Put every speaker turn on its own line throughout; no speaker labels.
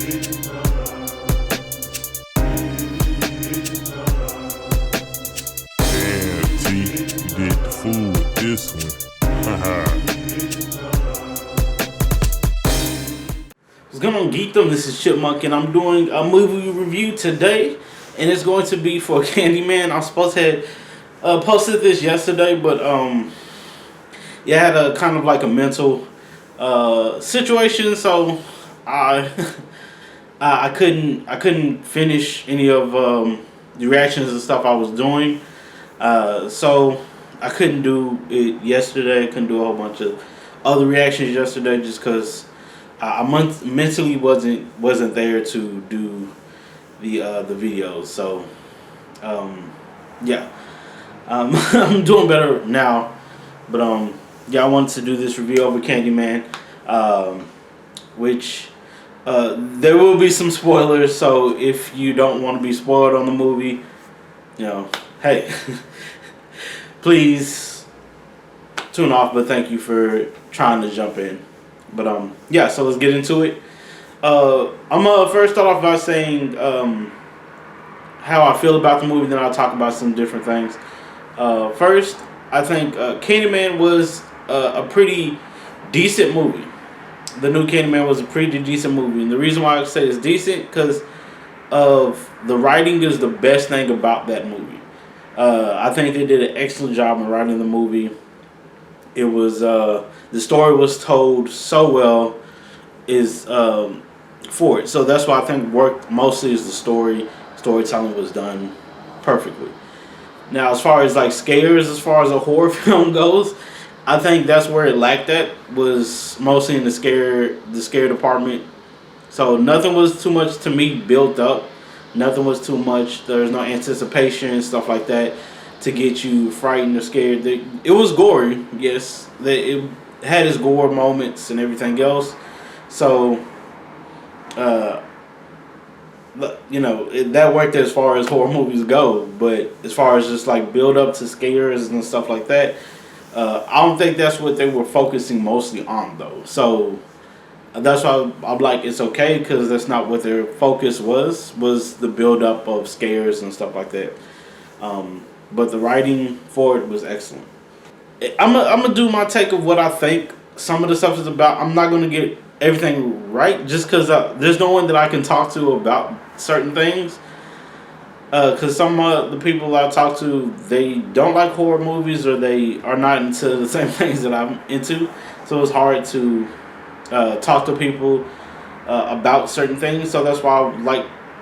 Damn, T, you did the fool with this one. Haha.
What's going on, Geekdom? This is Chipmunk, and I'm doing a movie review today, and it's going to be for Candyman. I was supposed to have posted this yesterday, but yeah, I had a kind of like a mental situation, so I I couldn't finish any of the reactions and stuff I was doing, so I couldn't do it yesterday. I couldn't do a whole bunch of other reactions yesterday just because I mentally wasn't there to do the videos. So yeah, I'm doing better now, but yeah, I wanted to do this review over Candyman, which there will be some spoilers. So if you don't want to be spoiled on the movie, you know, hey, please tune off. But thank you for trying to jump in. But yeah, so let's get into it. I'm gonna first start off by saying how I feel about the movie. Then I'll talk about some different things. First, I think Candyman was a pretty decent movie. The new Candyman was a pretty decent movie, and the reason why I say it's decent because of the writing is the best thing about that movie. I think they did an excellent job in writing the movie. It was the story was told so well for it. So that's why I think worked mostly is the storytelling was done perfectly. Now, as far as like scares, as far as a horror film goes, I think that's where it lacked at, was mostly in the scare department. So nothing was too much to me built up. Nothing was too much. There's no anticipation and stuff like that to get you frightened or scared. It was gory, yes. It had its gore moments and everything else. So, you know, that worked as far as horror movies go. But as far as just like build up to scares and stuff like that, I don't think that's what they were focusing mostly on, though. So that's why I'm like, it's okay, because that's not what their focus was the build up of scares and stuff like that. But the writing for it was excellent. I'm gonna do my take of what I think some of the stuff is about. I'm not gonna get everything right just because there's no one that I can talk to about certain things. Because some of the people I talk to, they don't like horror movies, or they are not into the same things that I'm into. So it's hard to talk to people about certain things. So that's why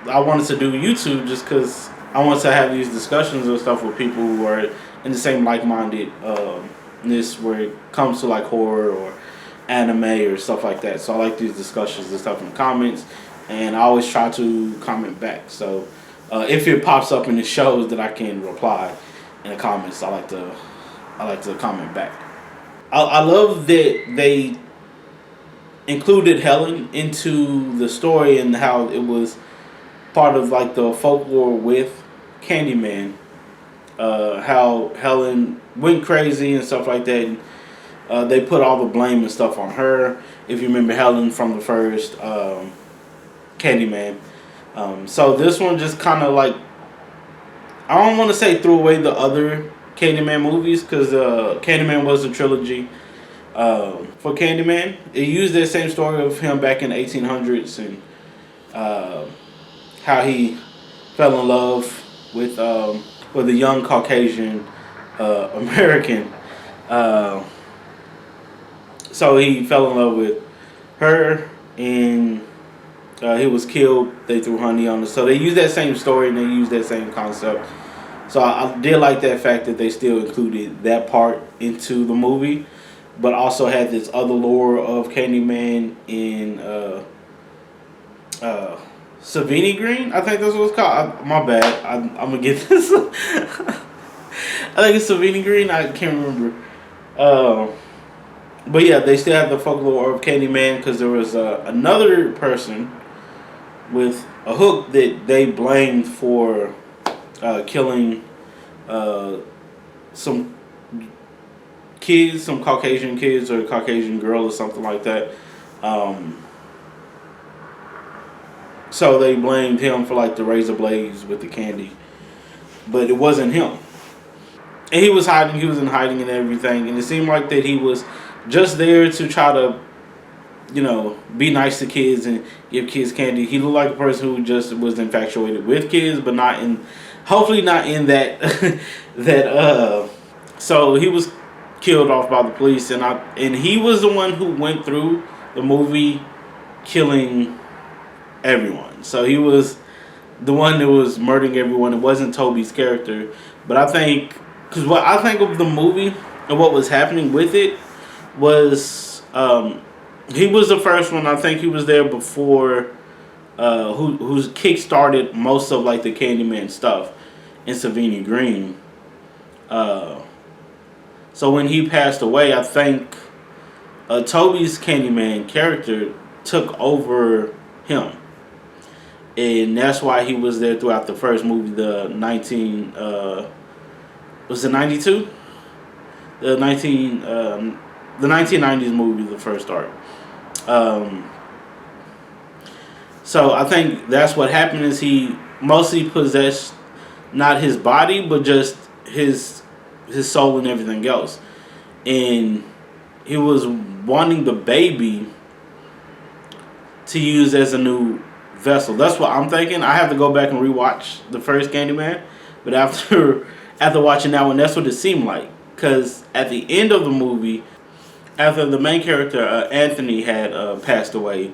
I wanted to do YouTube, just because I want to have these discussions and stuff with people who are in the same like-mindedness where it comes to like horror or anime or stuff like that. So I like these discussions and stuff in the comments, and I always try to comment back. So if it pops up in the shows that I can reply in the comments, I like to comment back. I love that they included Helen into the story and how it was part of like the folklore with Candyman. How Helen went crazy and stuff like that. And, they put all the blame and stuff on her. If you remember Helen from the first Candyman. So this one just kind of like, I don't want to say threw away the other Candyman movies, because Candyman was a trilogy. For Candyman, it used that same story of him back in the 1800s and how he fell in love with a young Caucasian American. So he fell in love with her, and he was killed. They threw honey on it. So they used that same story and they used that same concept. So I did like that fact that they still included that part into the movie, but also had this other lore of Candyman in Savini Green. I think that's what it's called. My bad. I'm gonna get this. I think it's Savini Green. I can't remember. But yeah, they still have the folklore of Candyman, because there was another person with a hook that they blamed for killing some kids, some Caucasian kids or a Caucasian girl or something like that. So they blamed him for like the razor blades with the candy, but it wasn't him. And he was hiding. He was in hiding and everything. And it seemed like that he was just there to try to, be nice to kids and give kids candy. He looked like a person who just was infatuated with kids, but not in, hopefully not in that, that. So he was killed off by the police, and he was the one who went through the movie killing everyone. So he was the one that was murdering everyone. It wasn't Toby's character, but I think because what I think of the movie and what was happening with it was he was the first one. I think he was there before who's kick started most of like the Candyman stuff in Savini Green. So when he passed away, I think Toby's Candyman character took over him. And that's why he was there throughout the first movie, was it 92? The 1990s movie, the first start. So I think that's what happened is he mostly possessed not his body, but just his soul and everything else. And he was wanting the baby to use as a new vessel. That's what I'm thinking. I have to go back and rewatch the first Candyman, but after watching that one, that's what it seemed like. Because at the end of the movie, after the main character Anthony had passed away,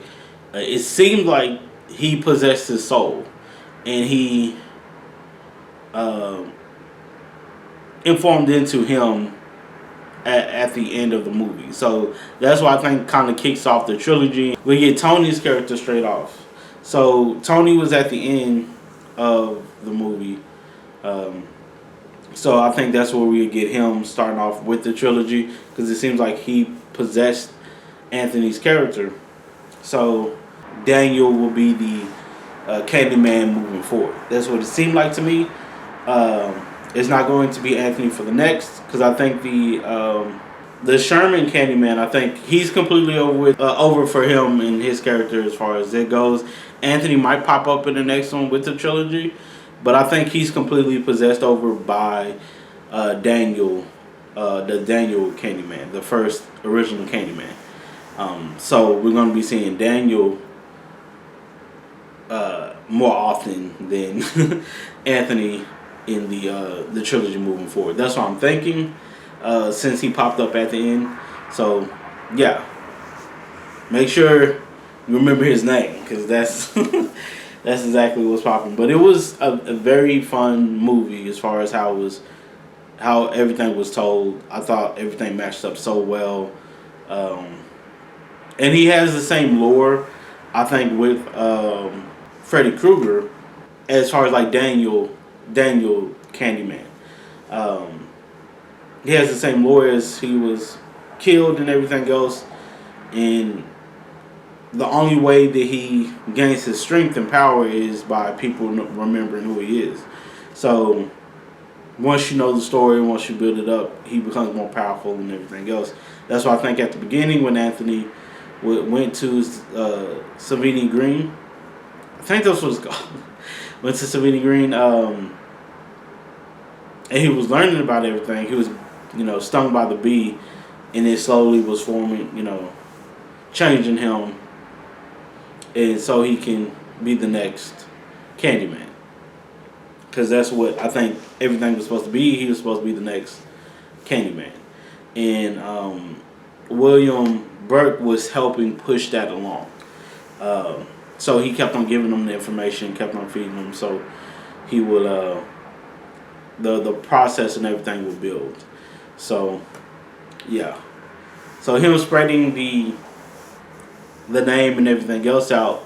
it seemed like he possessed his soul, and he informed into him at the end of the movie. So that's why I think kind of kicks off the trilogy. We get Tony's character straight off. So Tony was at the end of the movie. So I think that's where we get him starting off with the trilogy, because it seems like he possessed Anthony's character. So Daniel will be the Candyman moving forward. That's what it seemed like to me. It's not going to be Anthony for the next, because I think the Sherman Candyman, I think he's completely over for him and his character as far as it goes. Anthony might pop up in the next one with the trilogy, but I think he's completely possessed over by Daniel, the Daniel Candyman, the first original Candyman. So we're going to be seeing Daniel more often than Anthony in the trilogy moving forward. That's what I'm thinking, since he popped up at the end. So yeah, make sure you remember his name, because that's that's exactly what's popping. But it was a very fun movie as far as how everything was told. I thought everything matched up so well, and he has the same lore, I think, with Freddy Krueger as far as like Daniel Candyman. He has the same lore as he was killed and everything else, and the only way that he gains his strength and power is by people remembering who he is. So once you know the story, once you build it up, he becomes more powerful and everything else. That's why I think at the beginning when Anthony went to Savini Green, I think that's what it's called. Went to Savini Green, and he was learning about everything. He was, stung by the bee, and it slowly was forming, changing him, and so he can be the next Candyman. Because that's what I think everything was supposed to be. He was supposed to be the next Candyman, and William Burke was helping push that along. So he kept on giving them the information, kept on feeding them, so he would the process and everything would build. So yeah, so him spreading the name and everything else out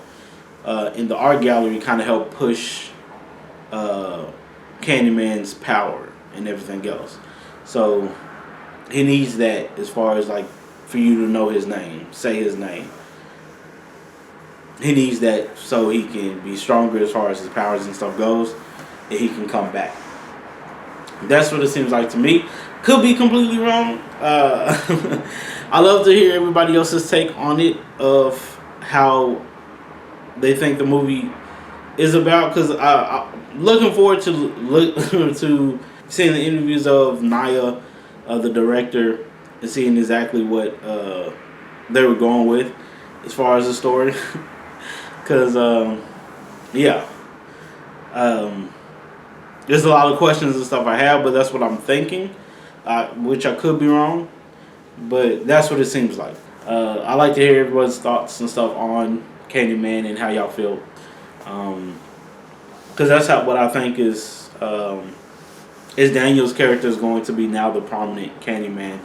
in the art gallery kind of helped push Candyman's power and everything else. So he needs that as far as like for you to know his name, say his name. He needs that so he can be stronger as far as his powers and stuff goes, and he can come back. That's what it seems like to me. Could be completely wrong. I love to hear everybody else's take on it, of how they think the movie is about, because I'm looking forward to to seeing the interviews of Nia, the director, and seeing exactly what they were going with as far as the story. Because yeah, there's a lot of questions and stuff I have, but that's what I'm thinking, which I could be wrong, but that's what it seems like. I like to hear everyone's thoughts and stuff on Candyman and how y'all feel. Because that's what I think is Daniel's character is going to be now the prominent Candyman,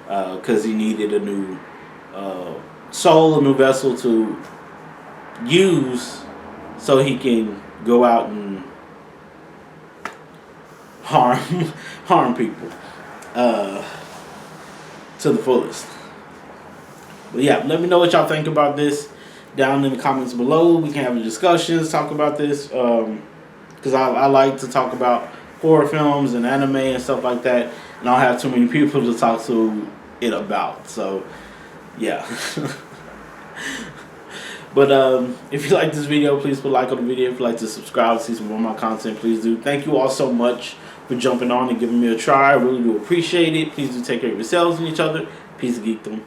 because he needed a new soul, a new vessel to use so he can go out and harm people to the fullest. But yeah, let me know what y'all think about this down in the comments below. We can have a discussion, talk about this, because I like to talk about horror films and anime and stuff like that, and I don't have too many people to talk to it about. So yeah. But if you like this video, please put a like on the video. If you'd like to subscribe to see some more of my content, please do. Thank you all so much for jumping on and giving me a try. I really do appreciate it. Please do take care of yourselves and each other. Peace, geekdom.